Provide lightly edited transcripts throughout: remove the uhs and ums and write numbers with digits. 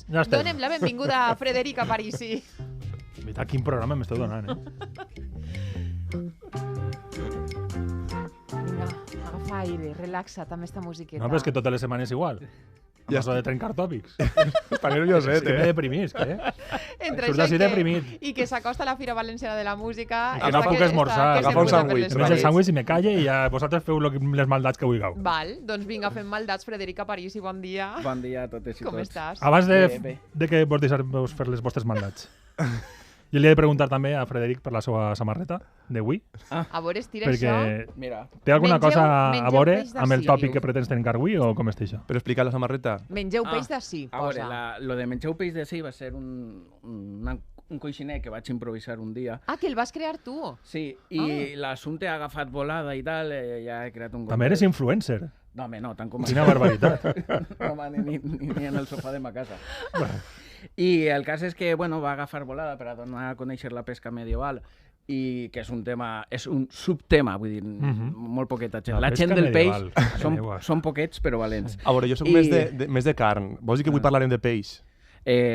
Ja estem. Donem la benvinguda a Frederica Parisi. Mira quin programa m'esteu donant, Vinga, agafa aire, relaxa't amb esta musiqueta. No, però és que totes les setmanes igual. Ja això de trencar tòpics. Està nervioset, És que m'he deprimit, què? Entre Surt això així deprimit. i que s'acosta la Fira Valenciana de la Música... Que no puc esmorzar, agafa un sàndwich. Només el sàndwich i me calle i ja vosaltres feu les maldats que vulgueu. Val, doncs vinga, fem maldats. Frederica Parisi, bon dia. Bon dia a totes i tots. Com estàs? Abans Bé. de que vos deixar-vos fer les vostres maldats. Jo li he de preguntar també a Frederic per la seva samarreta d'avui, A veure, estira perquè això. Mira, té alguna Mengeu- cosa a mengeu veure peix amb el d'ací, tòpic dius. que pretens trencar avui o com està això? Però explica la samarreta. Mengeu peix d'ací, a veure, posa. lo de mengeu peix de sí va ser un coixinet que vaig improvisar un dia. Ah, que el vas crear tu. Sí, i l'assumpte ha agafat volada i tal, ja he creat un... També eres influencer. No, home, no, tant com... Quina barbaritat. No, home, ni en el sofà de ma casa. I el cas és que, bueno, va agafar volada per a donar a conèixer la pesca medieval i que és un tema, és un subtema, vull dir, molt poqueta gent. La gent pesca del peix medieval. són poquets però valents. A veure, jo sóc més de carn. Vols dir que avui parlarem de peix?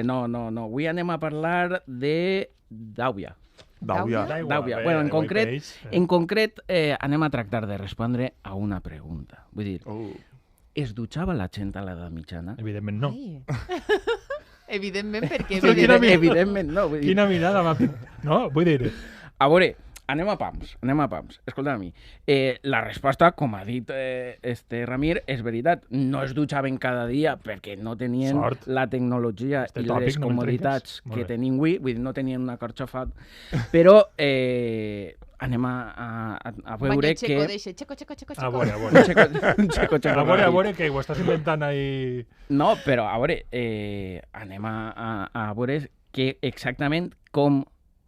No. Avui anem a parlar de d'àvia. D'àvia. D'àvia. Bueno, en concret anem a tractar de respondre a una pregunta. Vull dir, es dutxava la gent a l'edat mitjana? Evidentment no. Ai. Evidentment, perquè... Però quina mirada. Evidentment no. Vull dir, Quina mirada m'ha fet. No, vull dir... a veure, anem a pams. Escolta a mi. La resposta, com ha dit Ramir, és veritat. No es dutxaven cada dia perquè no tenien Sort. la tecnologia Este i tòpic les no me'l comoditats trenques. Molt que bé. tenim avui. Vull dir, no tenien una carxofa. Però anem a veure que... Xeco. A veure. Un xeco. A veure, que ho estàs inventant ahí... No, però a veure, anem a veure que exactament com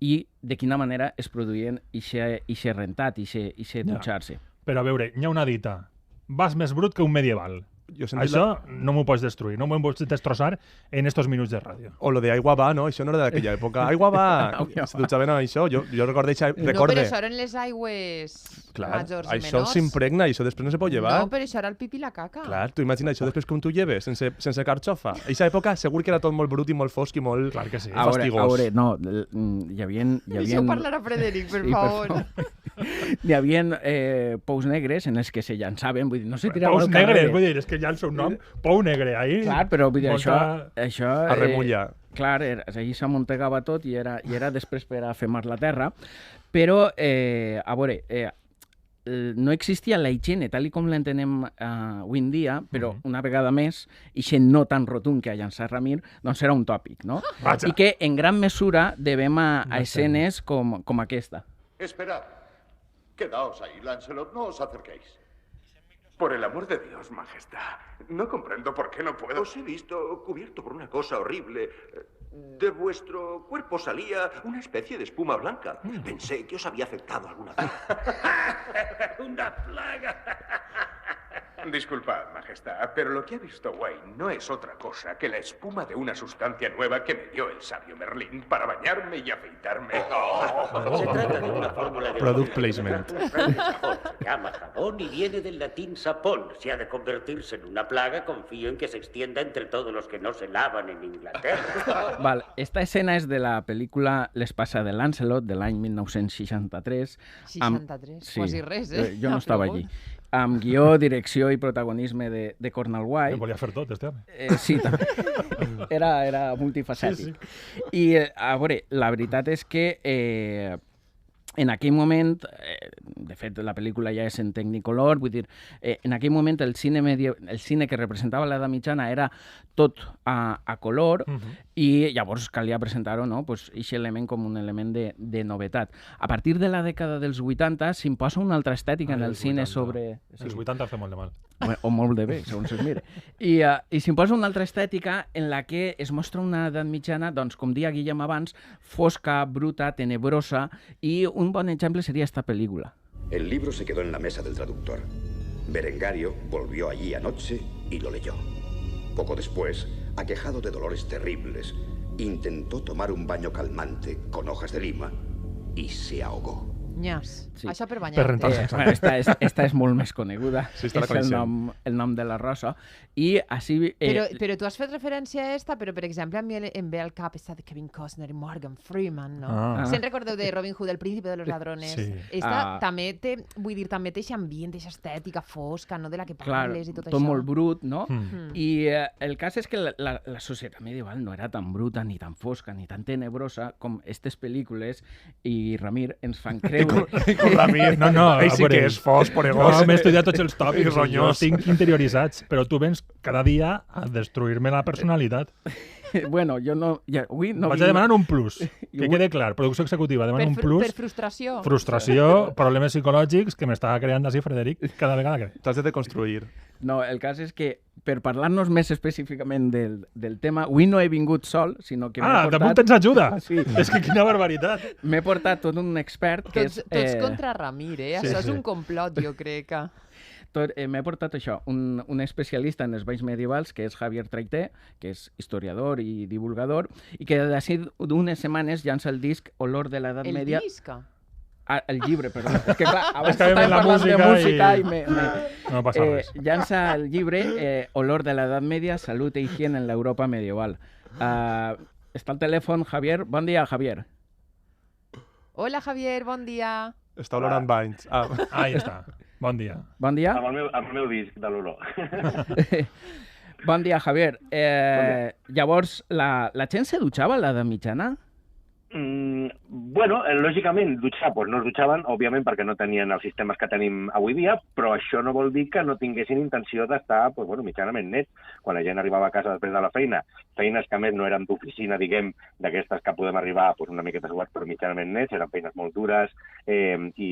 i de quina manera es produïen ixe rentat, ixe dutxar-se. Però a veure, hi ha una dita. Vas més brut que un medieval. Jo he sentit Això no m'ho pots destruir, no m'ho pots destrossar en estos minuts de ràdio. O lo de aigua va, no? Això no era d'aquella època. Aigua va! Aigua Se dutxaven amb això. Jo recordo això. No, però Recorde. això eren les aigües majors i això menors. s'impregna i això després no se pot llevar. No, però això era el pipi i la caca. Clar, tu imagina això després com tu lleves, sense carxofa. A aquesta època segur que era tot molt brut i molt fosc i molt Clar que sí. fastigós. A veure, no, hi havia... Deixeu parlar a Frederic, per favor. Hi havia pous negres en els que se llançaven, vull dir, no se tiraven Pous al carrer. negres, vull dir, és que ja el seu nom, Pou Negre, ahí... Clar, però vull dir, Molta- això A remulla. Clar, allí s'amuntegava tot i era després per a femar la terra, però, a veure, no existia la higiene tal com l'entenem avui en dia, però una vegada més, ixe no tan rotund que ha llançat Ramir, doncs era un tòpic, no? Vaja. I que en gran mesura devem a No escenes com aquesta. Esperad. Quedaos ahí, Lancelot, no os acerquéis. Por el amor de Dios, Majestad. No comprendo por qué no puedo. Os he visto cubierto por una cosa horrible. De vuestro cuerpo salía una especie de espuma blanca. Pensé que os había afectado alguna vez. ¡Una plaga! Disculpad, Majestad, pero lo que ha visto Wayne no es otra cosa que la espuma de una sustancia nueva que me dio el sabio Merlín para bañarme y afeitarme. Se trata de una fórmula de Product origen placement. natural de Japón. Se llama jabón y viene del latín sapón. Si ha de convertirse en una plaga, confío en que se extienda entre todos los que no se lavan en Inglaterra. Val, esta escena és de la pel·lícula L'espasa de Lancelot, de l'any 1963. 63, quasi res, eh? Jo no estava allí. Amb guió, direcció i protagonisme de Cornel Ho White. volia fer tot, este home. Sí, també. Era multifacètic. I, a veure, la veritat és que en aquell moment, de fet, la pel·lícula ja és en Technicolor, vull dir, en aquell moment el cine que representava l'edat mitjana era tot a color i llavors calia presentar-ho, no? Pues, aquest element com un element de novetat. A partir de la dècada dels 80 s'imposa una altra estètica en el cine sobre... Els 80 fa molt de mal. O molt de bé, segons es mire. I s'imposa una altra estètica en la que es mostra una edat mitjana, doncs, com deia Guillem abans, fosca, bruta, tenebrosa, i un bon ejemplo sería esta película. El libro se quedó en la mesa del traductor. Berengario volvió allí anoche y lo leyó. Poco después, aquejado de dolores terribles, intentó tomar un baño calmante con hojas de lima y se ahogó. Nyas. Sí. Això per Per banyar-te. rentar-se. Esta és molt més coneguda. Sí, esta la és el coneixem. nom de la Rosa. I així... Però tu has fet referència a esta, però per exemple a mi em ve al cap esta de Kevin Costner i Morgan Freeman, no? Ah. Se'n recordeu de Robin Hood, el príncipe de los ladrones? Sí. Esta també té, vull dir, també té aquest ambient, aquesta estètica fosca, no? De la que Clar, parles i tot tot això. molt brut, no? Mm. I el cas és que la societat medieval no era tan bruta, ni tan fosca, ni tan tenebrosa com aquestes pel·lícules, i Ramir ens fan creure... Con Ramir. No, Ell sí a veure, que és fos, No, poregós. m'he estudiat tots els tòpics, I ronyós. jo tinc interioritzats, però tu vens cada dia a destruir-me la personalitat. Bueno, jo no... Ja, avui no Vaig a demanar un plus, que vull- quede clar. Producció executiva, demana un plus. Per frustració. Frustració, problemes psicològics que m'està creant així Frederic cada vegada que... T'has de deconstruir. No, el cas és que, per parlar-nos més específicament del tema, avui no he vingut sol, sinó que damunt tens ajuda! Sí. És que quina barbaritat! M'he portat tot un expert que Tots contra Ramir, eh? Sí, Això és sí. un complot, jo crec. M'he portat això, un especialista en els banys medievals, que és Javier Traité, que és historiador i divulgador, i que d'ací d'unes setmanes llança el disc Olor de l'Edat El Media... disc? El llibre, perdó. És que clar, abans És que estàvem la parlant de música música i- No passa res. llança el llibre Olor de l'Edat Media, Salut e Higiene en l'Europa Medieval. Està al telèfon Javier. Bon dia, Javier. Hola, Javier, bon dia. Està olorant banys. Ah. Ahí està. Bon dia. Bon dia. Amb el meu disc de l'olor. Bon dia, Javier. Llavors, la gent se dutxava a l'edat mitjana? Bueno, lògicament, dutxar, doncs no es dutxaven, òbviament perquè no tenien els sistemes que tenim avui dia, però això no vol dir que no tinguessin intenció d'estar, doncs, bueno, mitjanament nets. Quan la gent arribava a casa després de la feina, feines que a més no eren d'oficina, diguem, d'aquestes que podem arribar doncs, una miqueta suats, però mitjanament nets, eren feines molt dures i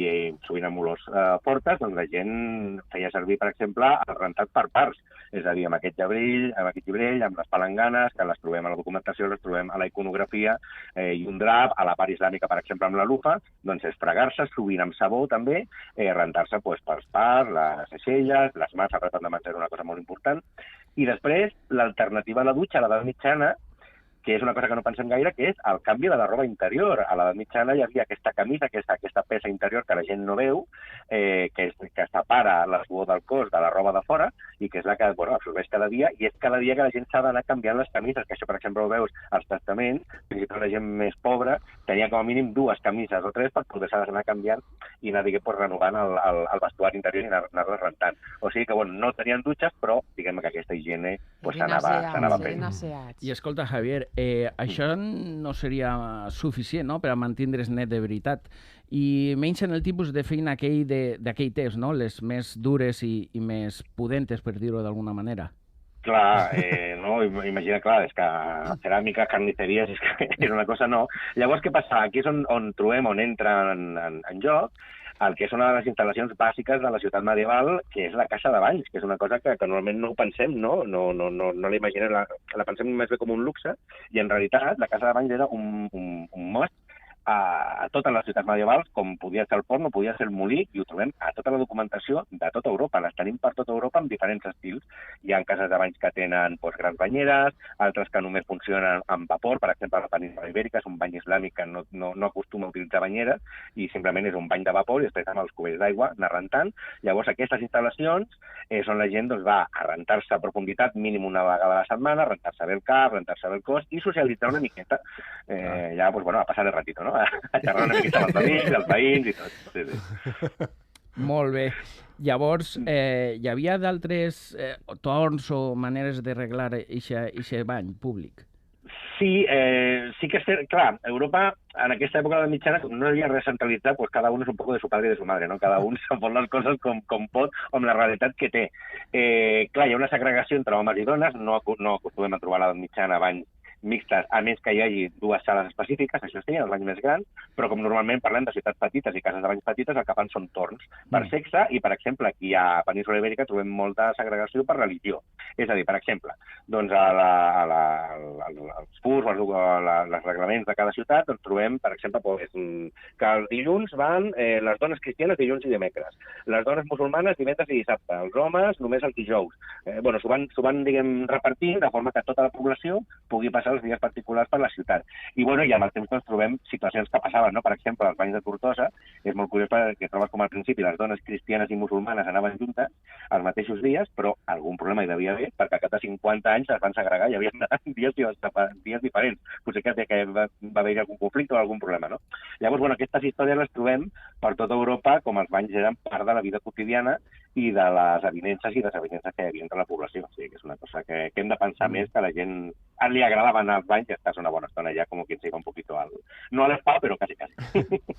sovint amb olors fortes, doncs la gent feia servir, per exemple, el rentat per parts, és a dir, amb aquest llibrell, amb les palanganes, que les trobem a la documentació, les trobem a la iconografia, i un drap, a la part islàmica, per exemple, amb la lufa, doncs és fregar-se, sovint amb sabó també, rentar-se doncs, pels parts, les aixelles, les mans, el rentat de mans era una cosa molt important. I després, l'alternativa a la dutxa a l'edat mitjana, que és una cosa que no pensem gaire, que és el canvi de la roba interior. A l'edat mitjana hi havia aquesta camisa, aquesta peça interior que la gent no veu, que separa la suor del cos de la roba de fora i que és la que absorbeix cada dia, i és cada dia que la gent s'ha d'anar canviant les camises, que això, per exemple, ho veus als testaments, fins i tot la gent més pobra tenia com a mínim 2 camises o 3 per poder-se anar canviant i anar, diguem, renovant el vestuari interior i anar-les rentant. O sigui que, bueno, no tenien dutxes, però, diguem que aquesta higiene s'anava fent. I escolta, Javier, això no seria suficient, no?, per a mantindre's net de veritat. I menys en el tipus de feina d'aquell temps, no?, les més dures i més pudentes, per dir-ho d'alguna manera. Clar, no? Imagina, clar, és que ceràmica, carnisseries, és que és una cosa no. Llavors, què passa? Aquí és on trobem, on entra en joc, el que és una de les instal·lacions bàsiques de la ciutat medieval, que és la casa de banys, que és una cosa que normalment no ho pensem, no la imaginem, la pensem més bé com un luxe, i en realitat la casa de banys era un must a totes les ciutats medievals, com podia ser el port, no podia ser el molí, i ho trobem a tota la documentació de tota Europa. Les tenim per tota Europa amb diferents estils. Hi ha cases de banys que tenen grans banyeres, altres que només funcionen amb vapor, per exemple, la península ibèrica és un bany islàmic que no acostuma a utilitzar banyeres i simplement és un bany de vapor i després amb els cubells d'aigua anar rentant. Llavors, aquestes instal·lacions és on la gent va a rentar-se a profunditat mínim una vegada a la setmana, rentar-se bé el cap, rentar-se bé el cos i socialitzar una miqueta. Ja, a passar el ratito, no? A xerrar una miqueta amb els amics, els veïns i tot. Sí. Molt bé. Llavors, hi havia d'altres torns o maneres d'arreglar aquest bany públic? Sí, sí que és cert. Clar, Europa, en aquesta època de la mitjana, no havia res centralitzat, pues cada un és un poco de su padre y de su madre, ¿no? Cada un se pot les coses com pot o amb la realitat que té. Clar, hi ha una segregació entre homes i dones, no acostumem a trobar a l'edat mitjana banys mixtes, a més que hi hagi 2 sales específiques, això sí, els banys més grans, però com normalment parlem de ciutats petites i cases de banys petites, el que fan són torns per sexe i, per exemple, aquí a Península Ibèrica trobem molta segregació per religió. És a dir, per exemple, doncs al els furs, els reglaments de cada ciutat, doncs trobem, per exemple, que els dilluns van les dones cristianes dilluns i dimecres, les dones musulmanes divendres i dissabte, els homes només els dijous. S'ho van, diguem, repartint de forma que tota la població pugui passar els dies particulars per la ciutat. I amb el temps doncs, trobem situacions que passaven, no? Per exemple, als banys de Tortosa, és molt curiós perquè trobes com al principi les dones cristianes i musulmanes anaven juntes els mateixos dies, però algun problema hi devia haver, perquè al cap de 50 anys es van segregar i hi havia dies diferents. Potser que va haver algun conflicte o algun problema, no? Llavors, aquestes històries les trobem per tota Europa, com els banys eren part de la vida quotidiana i de les avinences i desavinences que hi havia entre la població. O sigui, que és una cosa que hem de pensar més, que a la gent li agradava anar als banys i estàs una bona estona allà, com quien se iba un poquito no a l'espa, però quasi.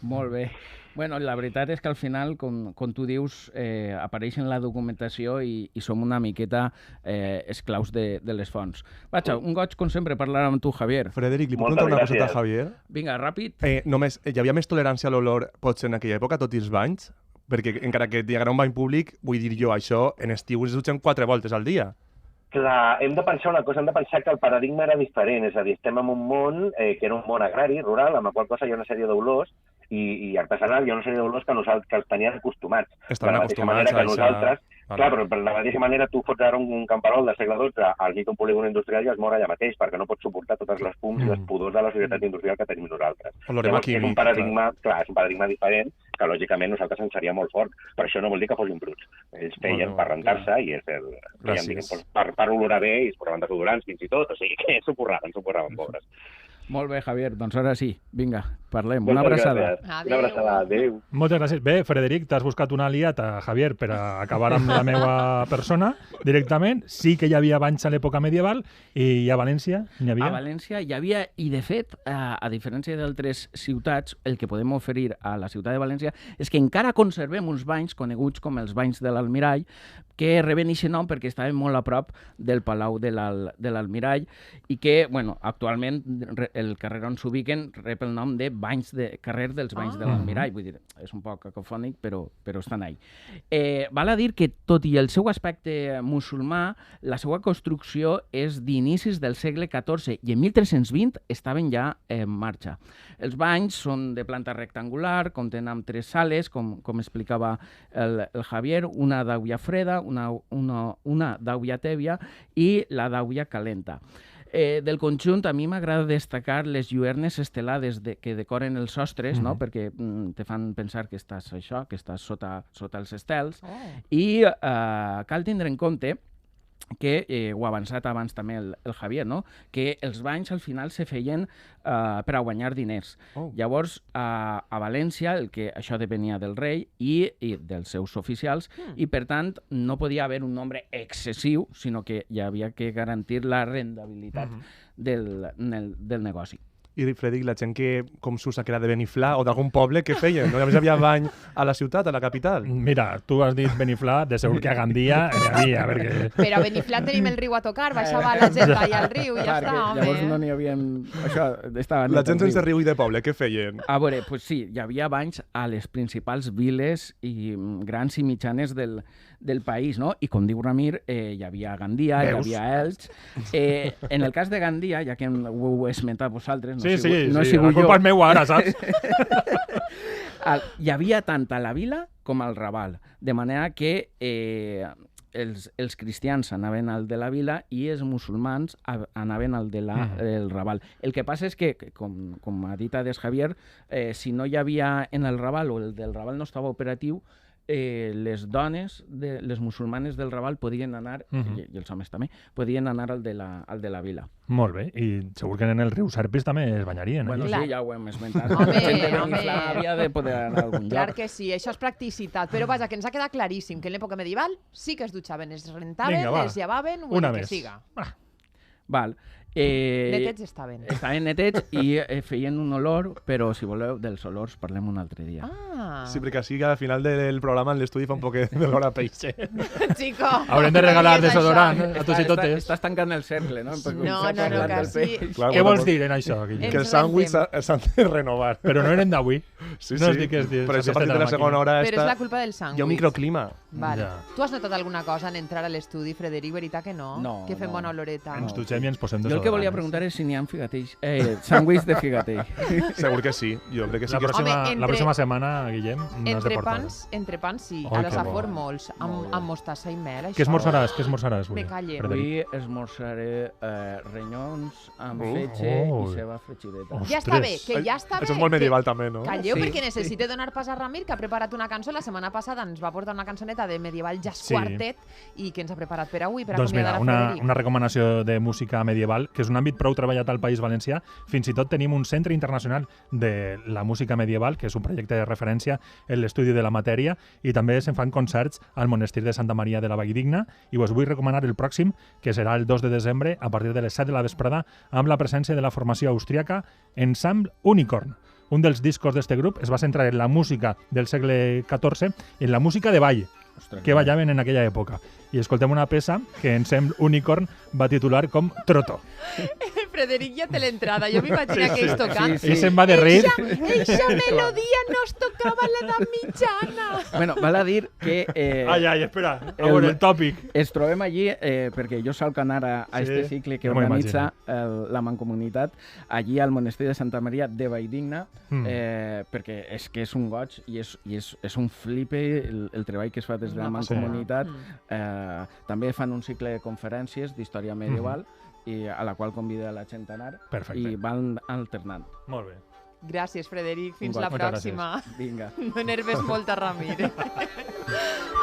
Molt bé. Bueno, la veritat és que al final, com tu dius, apareix en la documentació i som una miqueta esclaus de les fonts. Vaja, un goig, com sempre, parlar amb tu, Javier. Frederic, li puc preguntar una coseta a Javier? Vinga, ràpid. Només, hi havia més tolerància a l'olor, potser en aquella època, tot i els banys? Perquè encara que hi haguera un bany públic, vull dir jo, això, en estiu es dutxen 4 voltes al dia. Clar, hem de pensar una cosa, hem de pensar que el paradigma era diferent, és a dir, estem en un món que era un món agrari, rural, amb la qual cosa hi ha una sèrie d'olors i artesanal, hi ha una sèrie d'olors que els tenien acostumats. Estaven acostumats a nosaltres, clar, però de la mateixa manera tu fots ara un camperol del segle XII al llit d'un polígon industrial i es mor allà mateix, perquè no pots suportar totes les fums i les pudors de la societat industrial que tenim nosaltres. Llavors, és un paradigma, clar, és un paradigma diferent que lògicament nosaltres ens seria molt fort, però això no vol dir que fossin bruts. Ells feien per rentar-se i per olorar bé i es posaven desodorants fins i tot, o sigui que s'ho curraven, pobres. Molt bé, Javier, doncs ara sí, vinga, parlem. Una abraçada. Una abraçada, adéu. Moltes gràcies. Bé, Frederic, t'has buscat un aliat a Javier per a acabar amb la meva persona directament. Sí que hi havia banys a l'època medieval i a València n'hi havia? A València hi havia, i de fet, a diferència d'altres ciutats, el que podem oferir a la ciutat de València és que encara conservem uns banys coneguts com els banys de l'Almirall, que reben aquest nom perquè estaven molt a prop del Palau de l'Almirall i que, bueno, actualment el carrer on s'ubiquen rep el nom de carrer dels Banys de l'Almirall. Vull dir, és un poc cacofònic, però estan ahí. Val a dir que, tot i el seu aspecte musulmà, la seva construcció és d'inicis del segle XIV i en 1320 estaven ja en marxa. Els banys són de planta rectangular, compten amb 3 sales, com explicava el Javier, una d'aigua freda, una d'aigua tèbia i la d'aigua calenta. Del conjunt, a mi m'agrada destacar les lluernes estelades que decoren els sostres, no? Perquè te fan pensar que estàs sota els estels. I cal tindre en compte que, ho ha avançat abans també el Javier, no? Que els banys al final se feien per a guanyar diners. Llavors, a València, això depenia del rei i dels seus oficials, i per tant no podia haver un nombre excessiu, sinó que hi havia que garantir la rendibilitat del negoci. I, Frederic, la gent que com s'usa que era de Beniflà o d'algun poble, què feien? No hi havia bany a la ciutat, a la capital? Mira, tu has dit Beniflà, de segur que a Gandia hi havia, perquè... Però a Beniflà tenim el riu a tocar, baixava la gent allà al riu i ja està, home. Llavors no n'hi havia... La gent sense riu i de poble, què feien? A veure, doncs sí, hi havia banys a les principals viles i grans i mitjanes del país, no? I com diu Ramir, hi havia Gandia, hi havia Elx. En el cas de Gandia, ja que ho heu esmentat vosaltres, sí, la culpa és meva ara, saps? Hi havia tant a la vila com al Raval, de manera que els cristians anaven al de la vila i els musulmans anaven al del Raval. El que passa és que, com ha dit Ades Javier, si no hi havia en el Raval o el del Raval no estava operatiu, les dones, les musulmanes del Raval podien anar, i els homes també, podien anar al de la vila. Molt bé, i segur que en el riu Serpis també es banyarien. Bueno, sí, ja ho hem esmentat. Home, havia de poder anar a algun lloc. Clar que sí, això és practicitat, però vaja, que ens ha quedat claríssim que en l'època medieval sí que es dutxaven, es rentaven, es llevaven, una que més. siga. Val. Netets estaven. Estaven netets i feien un olor, però si voleu, dels olors parlem un altre dia. Sí, perquè així que al final del programa en l'estudi fa un poc de l'hora peixe. Chico. Haurem de regalar desodorant a tots i totes. Estàs tancant el cercle, no? No, quasi. Què vols dir en això, Guillem? Que els sàndwichs s'han de renovar. Però no eren d'avui. Sí, no sí. es dic que és Però això a partir de la segona hora Però és la culpa del sàndwich. hi ha un microclima. Vale. Ja. Tu has notat alguna cosa en entrar a l'estudi, Frederic? Veritat que no? No, Que fem no. bona oloreta. Ens dutxem i ens posem Jo desodorant. el que volia preguntar és si n'hi ha figatells. Sàndwich de figatell. Segur que sí. Jo crec que sí. La pròxima setmana, Guillem, n'has de portar. Entre pans, sí. Ai, A la que Safor bo. molts. Amb mostassa i mel, això. Què esmorzaràs avui? Me calle. Frederic? Avui esmorzaré renyons amb Oh. fetge Oh. i ceba fregideta. Ja està bé, que ja està bé. Això és molt medieval també, no? Calleu, Sí, perquè necessite donar pas a Ramir, que ha preparat una cançó. La setmana passada ens va portar una cançoneta de Medieval Jazz Sí. Quartet i que ens ha preparat per avui, per Doncs acomiadar mira, a Frederic. una recomanació de música medieval, que és un àmbit prou treballat al País Valencià. Fins i tot tenim un centre internacional de la música medieval, que és un projecte de referència en l'estudi de la matèria, i també se'n fan concerts al monestir de Santa Maria de la Valldigna, i us vull recomanar el pròxim, que serà el 2 de desembre, a partir de les 7 de la vesprada, amb la presència de la formació austríaca Ensemble Unicorn. Un dels discos d'este grup es va centrar en la música del segle XIV i en la música de ball, que ballaven en aquella època. I escoltem una peça que Ensemble Unicorn va titular com Troto. Frederic ja té l'entrada. Jo m'imagino que ells tocant. Ell se'n va de rir. Eixa melodia no es tocava a l'edat mitjana. Bueno, val a dir que... Ai, espera. A veure, el tòpic. Es trobem allí, perquè jo solc anar a este cicle que ja m'ho organitza la Mancomunitat, allí al monestir de Santa Maria de Valldigna, perquè és que és un goig i és un flipe el treball que es fa des de la Mancomunitat. També fan un cicle de conferències d'història medieval i a la qual convida la gent a anar. Perfecte. I van alternant. Molt bé. Gràcies, Frederic. Fins la Moltes pròxima. Vinga. No enerves molt a Ramir.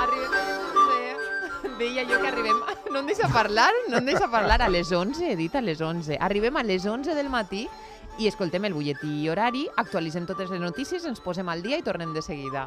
Arribem a les 11. Deia jo que arribem... No em deixa parlar? A les 11, he dit a les 11. Arribem a les 11 del matí i escoltem el butlletí horari, actualitzem totes les notícies, ens posem al dia i tornem de seguida.